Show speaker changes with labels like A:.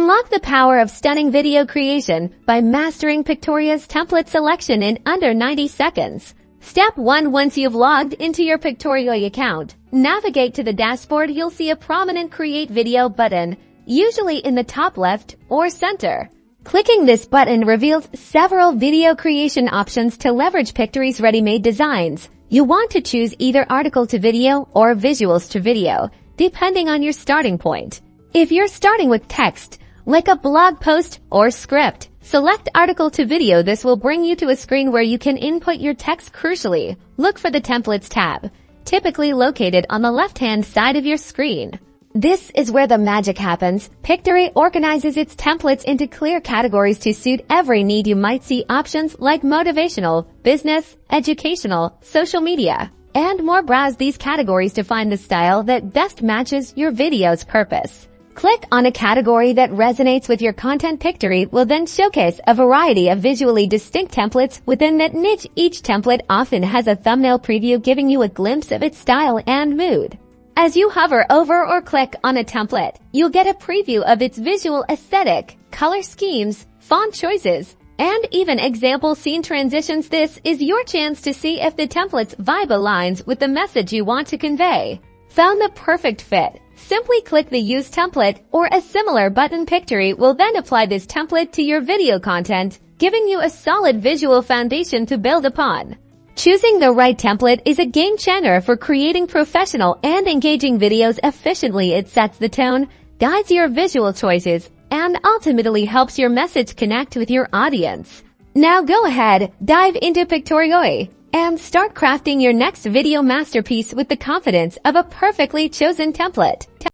A: Unlock the power of stunning video creation by mastering Pictoria's template selection in under 90 seconds. Step 1. Once you've logged into your Pictoria account, navigate to the dashboard. You'll see a prominent Create Video button, usually in the top left or center. Clicking this button reveals several video creation options to leverage Pictory's ready-made designs. You want to choose either article to video or visuals to video, depending on your starting point. If you're starting with text, like a blog post or script, select article to video. This will bring you to a screen where you can input your text. Crucially, look for the Templates tab, typically located on the left-hand side of your screen. This is where the magic happens. Pictory organizes its templates into clear categories to suit every need. You might see options like motivational, business, educational, social media, and more. Browse these categories to find the style that best matches your video's purpose. Click on a category that resonates with your content. Pictory will then showcase a variety of visually distinct templates within that niche. Each template often has a thumbnail preview, giving you a glimpse of its style and mood. As you hover over or click on a template, you'll get a preview of its visual aesthetic, color schemes, font choices, and even example scene transitions. This is your chance to see if the template's vibe aligns with the message you want to convey. Found the perfect fit? Simply click the Use Template or a similar button. Pictory will then apply this template to your video content, giving you a solid visual foundation to build upon. Choosing the right template is a game changer for creating professional and engaging videos efficiently. It sets the tone, guides your visual choices, and ultimately helps your message connect with your audience. Now go ahead, dive into Pictoria and start crafting your next video masterpiece with the confidence of a perfectly chosen template.